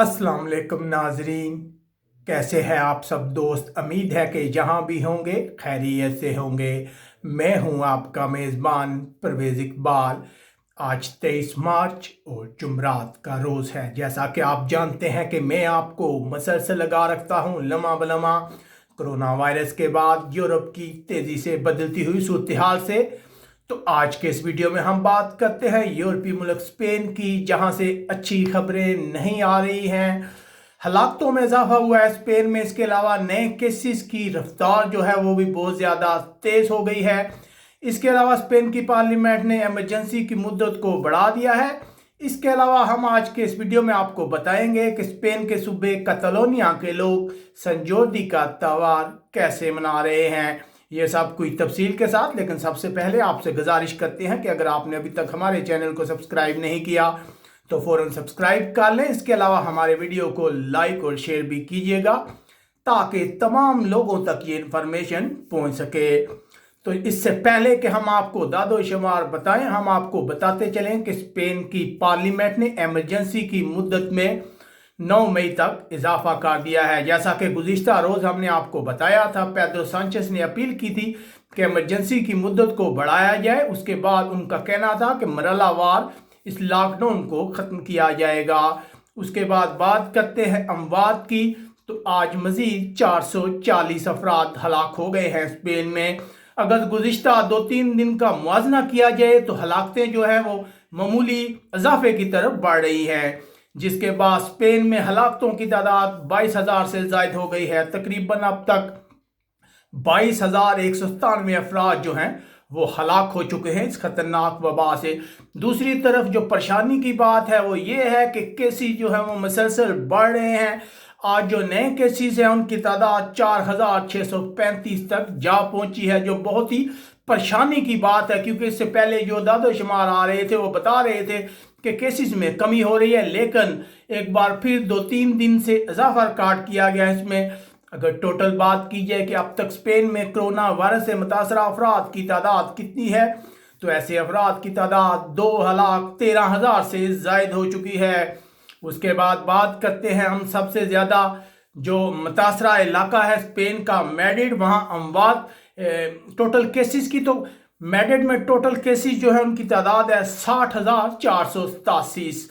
अस्सलाम वालेकुम नाजरीन, कैसे हैं आप सब दोस्त। उम्मीद है कि जहां भी होंगे खैरियत से होंगे। मैं हूं आपका मेज़बान परवेज़ इकबाल। आज 23 मार्च और जुमरात का रोज़ है। जैसा कि आप जानते हैं कि मैं आपको मसलसल लगा रखता हूं लम्हा बलम्हा कोरोना वायरस के बाद यूरोप की तेज़ी से बदलती हुई सूरत हाल से। तो आज के इस वीडियो में हम बात करते हैं यूरोपीय मुल्क स्पेन की, जहां से अच्छी खबरें नहीं आ रही हैं। हलाकतों में इजाफा हुआ है स्पेन में। इसके अलावा नए केसेस की रफ्तार जो है वो भी बहुत ज़्यादा तेज़ हो गई है। इसके अलावा स्पेन की पार्लियामेंट ने इमरजेंसी की मुद्दत को बढ़ा दिया है। इसके अलावा हम आज के इस वीडियो में आपको बताएंगे कि स्पेन के सूबे कतलोनिया के लोग संजोर्दी का त्यौहार कैसे मना रहे हैं। ये सब कुछ तफसील के साथ, लेकिन सबसे पहले आपसे गुजारिश करते हैं कि अगर आपने अभी तक हमारे चैनल को सब्सक्राइब नहीं किया तो फ़ौरन सब्सक्राइब कर लें। इसके अलावा हमारे वीडियो को लाइक और शेयर भी कीजिएगा ताकि तमाम लोगों तक ये इन्फॉर्मेशन पहुंच सके। तो इससे पहले कि हम आपको दादो शुमार बताएं, हम आपको बताते चलें कि स्पेन की पार्लियामेंट ने इमरजेंसी की मुद्दत में 9 मई तक इजाफा कर दिया है। जैसा कि गुज़िश्ता रोज़ हमने आपको बताया था, पेड्रो सांचेस ने अपील की थी कि इमरजेंसी की मुद्दत को बढ़ाया जाए। उसके बाद उनका कहना था कि मरहलावार इस लॉकडाउन को ख़त्म किया जाएगा। उसके बाद बात करते हैं अमवात की, तो आज मज़ीद 440 अफराद हलाक हो गए हैं स्पेन में। अगर गुज़िश्ता 2-3 दिन का मुआवजा किया जाए तो हलाकतें जो है वो मामूली इजाफे की तरफ बढ़ रही हैं, जिसके बाद स्पेन में हलाकतों की तादाद 22,000 से ज़ायद हो गई है। तकरीबन अब तक 22,197 अफराद जो हैं वो हलाक हो चुके हैं इस खतरनाक वबा से। दूसरी तरफ जो परेशानी की बात है वो ये है कि केसेस जो है वो मुसलसल बढ़ रहे हैं। आज जो नए केसेस हैं उनकी तादाद 4,635 तक जा पहुंची है, जो बहुत ही परेशानी की बात है, क्योंकि इससे पहले जो दादो शुमार आ रहे थे वो बता रहे थे कि केसेस में कमी हो रही है, लेकिन एक बार फिर 2-3 दिन से इजाफा रिकॉर्ड किया गया इसमें। अगर टोटल बात की जाए कि अब तक स्पेन में कोरोना वायरस से मुतासरा अफराद की तादाद कितनी है, तो ऐसे अफराद की तादाद 2,13,000 से ज़ायद हो चुकी है। उसके बाद बात करते हैं हम सबसे ज़्यादा जो मुतासरा इलाका है स्पेन का मैड्रिड, वहाँ अमवात टोटल केसेस की, तो मैड्रिड में टोटल केसेस जो है उनकी तादाद है 60,487।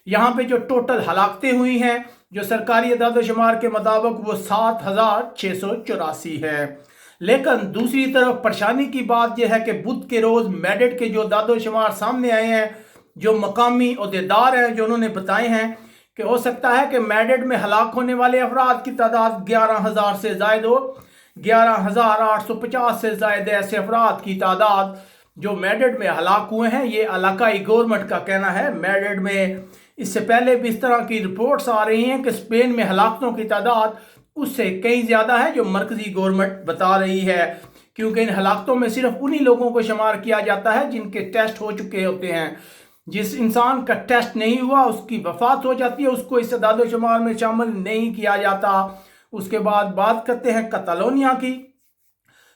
यहाँ पे जो टोटल हलाकतें हुई हैं जो सरकारी दादोशुमार के मुताबिक वो 7,684 है। लेकिन दूसरी तरफ परेशानी की बात यह है कि बुध के रोज़ मैड्रिड के जो दादोशुमार सामने आए हैं, जो मकामी ओहदेदार हैं जो उन्होंने बताए हैं कि हो सकता है कि मैड्रिड में हलाक होने वाले अफराद की तादाद 11,000 से ज़ायद हो। 11,850 से ज़ायद ऐसे अफराद की तादाद जो मैड्रिड में हलाक हुए हैं, ये इलाकाई गवर्नमेंट का कहना है। मैड्रिड में इससे पहले भी इस तरह की रिपोर्ट्स आ रही हैं कि स्पेन में हलाकतों की तादाद उससे कहीं ज़्यादा है जो मरकजी गवर्नमेंट बता रही है, क्योंकि इन हलाकतों में सिर्फ उन्हीं लोगों को शुमार किया जाता है जिनके टेस्ट हो चुके होते हैं। जिस इंसान का टेस्ट नहीं हुआ उसकी वफात हो जाती है, उसको इस दादोशुमार में शामिल नहीं किया जाता। उसके बाद बात करते हैं कतलोनिया की,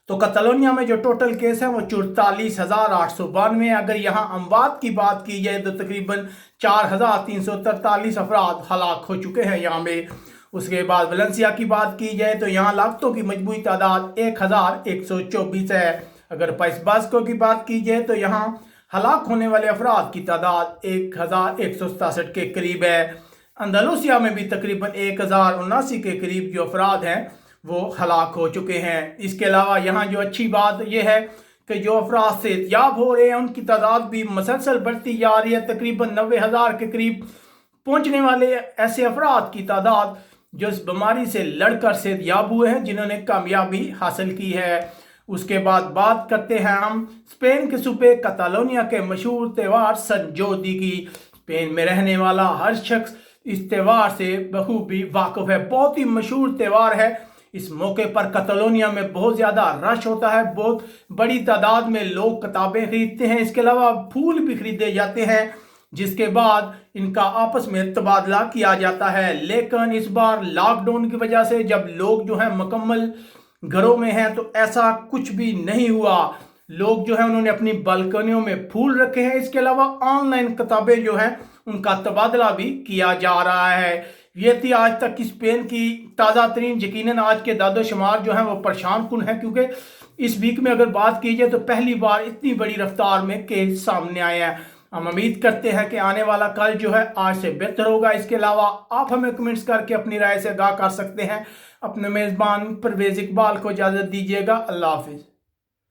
तो कतलोनिया में जो टोटल केस है वो 44,892 है। अगर यहाँ अमवात की बात की जाए तो तकरीबन 4,343 अफराद हलाक हो चुके हैं यहाँ में। उसके बाद वलेंसिया की बात की जाए तो यहाँ लाखतों की मजमूई तादाद 1,124 है। अगर पाइस बास्को की बात की जाए तो यहाँ हलाक होने वाले अफराद की तादाद 1,167 के करीब है। अंदालूसिया में भी तकरीबन 1,079 के करीब जो अफराद हैं वो हलाक हो चुके हैं। इसके अलावा यहाँ जो अच्छी बात यह है कि जो अफराद सेहतयाब हो रहे हैं उनकी तादाद भी मसलसल बढ़ती जा रही है। तकरीबन 90,000 के करीब पहुँचने वाले ऐसे अफराद की तादाद जो इस बीमारी से लड़कर सेहतयाब हुए हैं, जिन्होंने कामयाबी हासिल की है। उसके बाद बात करते हैं हम स्पेन के सूबे कतालोनिया के मशहूर त्यौहार संजोदी की। स्पेन में रहने वाला हर शख्स इस त्यौहार से बखूबी वाकिफ है। बहुत ही मशहूर त्यौहार है। इस मौके पर कतलोनिया में बहुत ज़्यादा रश होता है, बहुत बड़ी तादाद में लोग किताबें खरीदते हैं। इसके अलावा फूल भी खरीदे जाते हैं, जिसके बाद इनका आपस में तबादला किया जाता है। लेकिन इस बार लॉकडाउन की वजह से जब लोग जो है मुकम्मल घरों में हैं तो ऐसा कुछ भी नहीं हुआ। लोग जो है उन्होंने अपनी बालकनियों में फूल रखे हैं। इसके अलावा ऑनलाइन किताबें जो हैं उनका तबादला भी किया जा रहा है। یہ تھی آج تک کی اسپین کی تازہ ترین. یقیناً آج کے داد و شمار جو ہیں وہ پریشان کن ہیں، کیونکہ اس ویک میں اگر بات کی جائے تو پہلی بار اتنی بڑی رفتار میں کیس سامنے آیا ہے. ہم امید کرتے ہیں کہ آنے والا کل جو ہے آج سے بہتر ہوگا. اس کے علاوہ آپ ہمیں کمنٹس کر کے اپنی رائے سے آگاہ کر سکتے ہیں. اپنے میزبان پرویز اقبال کو اجازت دیجیے گا. اللہ حافظ.